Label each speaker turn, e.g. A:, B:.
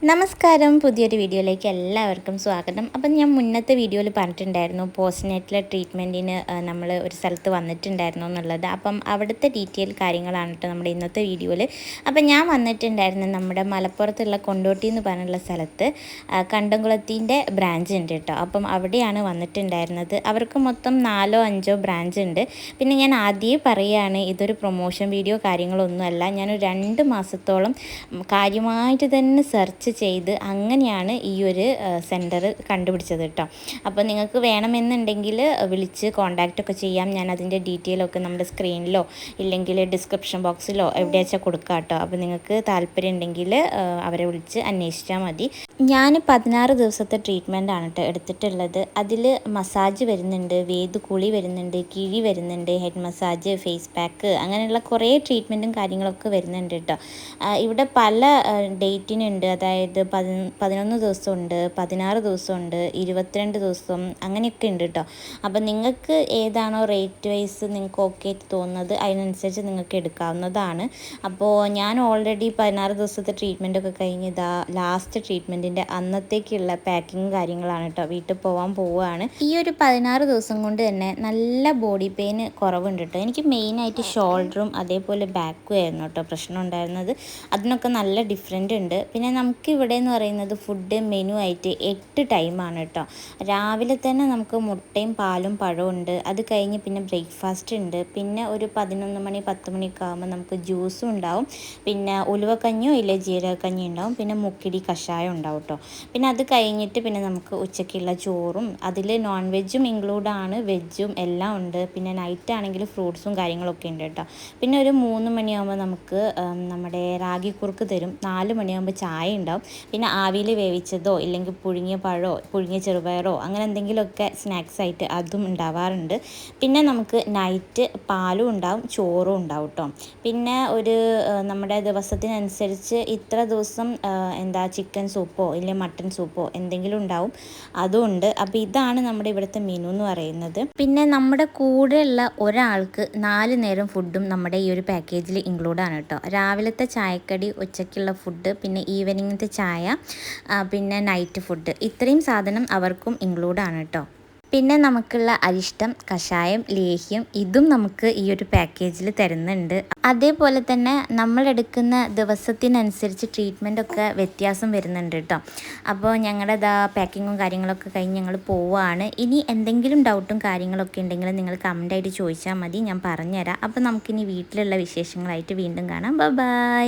A: നമസ്കാരം, പുതിയൊരു വീഡിയോയിലേക്ക് എല്ലാവർക്കും സ്വാഗതം. അപ്പം ഞാൻ മുന്നത്തെ വീഡിയോയിൽ പറഞ്ഞിട്ടുണ്ടായിരുന്നു പോസ്റ്റ് നെറ്റിലെ ട്രീറ്റ്മെൻറ്റിന് നമ്മൾ ഒരു സ്ഥലത്ത് വന്നിട്ടുണ്ടായിരുന്നു എന്നുള്ളത്. അപ്പം അവിടുത്തെ ഡീറ്റെയിൽ കാര്യങ്ങളാണ് കേട്ടോ നമ്മുടെ ഇന്നത്തെ വീഡിയോയിൽ. അപ്പം ഞാൻ വന്നിട്ടുണ്ടായിരുന്നു നമ്മുടെ മലപ്പുറത്തുള്ള കൊണ്ടോട്ടി എന്ന് പറഞ്ഞുള്ള സ്ഥലത്ത് കണ്ടംകുളത്തിൻ്റെ ബ്രാഞ്ച് ഉണ്ട് കേട്ടോ. അപ്പം അവിടെയാണ് വന്നിട്ടുണ്ടായിരുന്നത്. അവർക്ക് മൊത്തം 4-5 ബ്രാഞ്ച് ഉണ്ട്. പിന്നെ ഞാൻ ആദ്യമേ പറയുകയാണ്, ഇതൊരു പ്രൊമോഷൻ വീഡിയോ കാര്യങ്ങളൊന്നുമല്ല. ഞാനൊരു 2 മാസത്തോളം കാര്യമായിട്ട് തന്നെ സെർച്ച് ചെയ്ത് അങ്ങനെയാണ് ഈ ഒരു സെൻറ്റർ കണ്ടുപിടിച്ചത് കേട്ടോ. അപ്പോൾ നിങ്ങൾക്ക് വേണമെന്നുണ്ടെങ്കിൽ വിളിച്ച് കോൺടാക്റ്റ് ഒക്കെ ചെയ്യാം. ഞാൻ അതിൻ്റെ ഡീറ്റെയിൽ ഒക്കെ നമ്മുടെ സ്ക്രീനിലോ ഇല്ലെങ്കിൽ ഡിസ്ക്രിപ്ഷൻ ബോക്സിലോ എവിടെ വെച്ചാൽ കൊടുക്കാം കേട്ടോ. അപ്പോൾ നിങ്ങൾക്ക് താല്പര്യം ഉണ്ടെങ്കിൽ അവരെ വിളിച്ച് അന്വേഷിച്ചാൽ മതി. ഞാൻ 16 ദിവസത്തെ ട്രീറ്റ്മെൻറ്റാണ് കേട്ടോ എടുത്തിട്ടുള്ളത്. അതിൽ മസാജ് വരുന്നുണ്ട്, വേദുകുളി വരുന്നുണ്ട്, കിഴി വരുന്നുണ്ട്, ഹെഡ് മസാജ്, ഫേസ് പാക്ക്, അങ്ങനെയുള്ള കുറേ ട്രീറ്റ്മെൻറ്റും കാര്യങ്ങളൊക്കെ വരുന്നുണ്ട് കേട്ടോ. ഇവിടെ പല ഡേറ്റിനുണ്ട്. അതായത് 11 ദിവസമുണ്ട്, 16 ദിവസമുണ്ട്, 22 ദിവസം, അങ്ങനെയൊക്കെ ഉണ്ട് കേട്ടോ. അപ്പം നിങ്ങൾക്ക് ഏതാണോ റേറ്റ് വൈസ് നിങ്ങൾക്ക് ഓക്കെ തോന്നുന്നത് അതിനനുസരിച്ച് നിങ്ങൾക്ക് എടുക്കാവുന്നതാണ്. അപ്പോൾ ഞാൻ ഓൾറെഡി 16 ദിവസത്തെ ട്രീറ്റ്മെൻറ്റൊക്കെ കഴിഞ്ഞ് ലാസ്റ്റ് ട്രീറ്റ്മെൻറ്റിൻ്റെ അന്നത്തേക്കുള്ള പാക്കിങ് കാര്യങ്ങളാണ് കേട്ടോ. വീട്ടിൽ പോവുകയാണ്. ഈ ഒരു 16 ദിവസം കൊണ്ട് തന്നെ നല്ല ബോഡി പെയിൻ കുറവുണ്ട് കേട്ടോ. എനിക്ക് മെയിനായിട്ട് ഷോൾഡറും അതേപോലെ ബാക്കും ആയിരുന്നു കേട്ടോ പ്രശ്നം ഉണ്ടായിരുന്നത്. അതിനൊക്കെ നല്ല ഡിഫറെൻ്റ് ഉണ്ട്. പിന്നെ നമുക്കിവിടെ എന്ന് പറയുന്നത് ഫുഡ് മെനു ആയിട്ട് 8 ടൈമാണ് കേട്ടോ. രാവിലെ തന്നെ നമുക്ക് മുട്ടയും പാലും പഴവും ഉണ്ട്. അത് കഴിഞ്ഞ് പിന്നെ ബ്രേക്ക്ഫാസ്റ്റ് ഉണ്ട്. പിന്നെ ഒരു 11 മണി 10 മണിയൊക്കെ ആകുമ്പോൾ നമുക്ക് ജ്യൂസും ഉണ്ടാവും. പിന്നെ ഉലുവക്കഞ്ഞിയോ ഇല്ലേ ജീരകക്കഞ്ഞി ഉണ്ടാവും. പിന്നെ മുക്കിടി കഷായം ഉണ്ടാവും കേട്ടോ. പിന്നെ അത് കഴിഞ്ഞിട്ട് പിന്നെ നമുക്ക് ഉച്ചയ്ക്കുള്ള ചോറും, അതിൽ നോൺ വെജും ഇൻക്ലൂഡാണ്, വെജും എല്ലാം ഉണ്ട്. പിന്നെ നൈറ്റ് ആണെങ്കിൽ ഫ്രൂട്ട്സും കാര്യങ്ങളൊക്കെ ഉണ്ട് കേട്ടോ. പിന്നെ ഒരു 3 മണിയാകുമ്പോൾ നമുക്ക് നമ്മുടെ റാഗി കുറുക്ക് തരും. 4 മണിയാകുമ്പോൾ ചായ ഉണ്ടാവും. പിന്നെ ആവിയിൽ വേവിച്ചതോ ഇല്ലെങ്കിൽ പുഴുങ്ങിയ പഴമോ പുഴുങ്ങിയ ചെറുപയറോ അങ്ങനെ എന്തെങ്കിലുമൊക്കെ സ്നാക്സ് ആയിട്ട് അതും ഉണ്ടാവാറുണ്ട്. പിന്നെ നമുക്ക് നൈറ്റ് പാലും ഉണ്ടാവും, ചോറും ഉണ്ടാവും കേട്ടോ. പിന്നെ ഒരു നമ്മുടെ ദിവസത്തിനനുസരിച്ച് ഇത്ര ദിവസം ചിക്കൻ സൂപ്പോ ഇല്ലെങ്കിൽ മട്ടൻ സൂപ്പോ എന്തെങ്കിലും ഉണ്ടാവും, അതും ഉണ്ട്. അപ്പോൾ ഇതാണ് നമ്മുടെ ഇവിടുത്തെ മെനു എന്ന് പറയുന്നത്. പിന്നെ നമ്മുടെ കൂടെയുള്ള ഒരാൾക്ക് 4 നേരം ഫുഡും നമ്മുടെ ഈ ഒരു പാക്കേജിൽ ഇൻക്ലൂഡാണ് കേട്ടോ. രാവിലത്തെ ചായക്കടി, ഉച്ചയ്ക്കുള്ള ഫുഡ്, പിന്നെ ഈവനിങ്ങത്തെ ചായ, പിന്നെ നൈറ്റ് ഫുഡ്, ഇത്രയും സാധനം അവർക്കും ഇൻക്ലൂഡാണ് കേട്ടോ. പിന്നെ നമുക്കുള്ള അരിഷ്ടം, കഷായം, ലേഹ്യം ഇതും നമുക്ക് ഈ ഒരു പാക്കേജിൽ തരുന്നുണ്ട്. അതേപോലെ തന്നെ നമ്മളെടുക്കുന്ന ദിവസത്തിനനുസരിച്ച് ട്രീറ്റ്മെൻറ്റൊക്കെ വ്യത്യാസം വരുന്നുണ്ട് കേട്ടോ. അപ്പോൾ ഞങ്ങളുടെ പാക്കിങ്ങും കാര്യങ്ങളൊക്കെ കഴിഞ്ഞ് ഞങ്ങൾ പോവുകയാണ്. ഇനി എന്തെങ്കിലും ഡൗട്ടും കാര്യങ്ങളൊക്കെ ഉണ്ടെങ്കിൽ നിങ്ങൾ കമൻ്റായിട്ട് ചോദിച്ചാൽ മതി, ഞാൻ പറഞ്ഞുതരാം. അപ്പോൾ നമുക്കിനി വീട്ടിലുള്ള വിശേഷങ്ങളായിട്ട് വീണ്ടും കാണാം. ബൈ.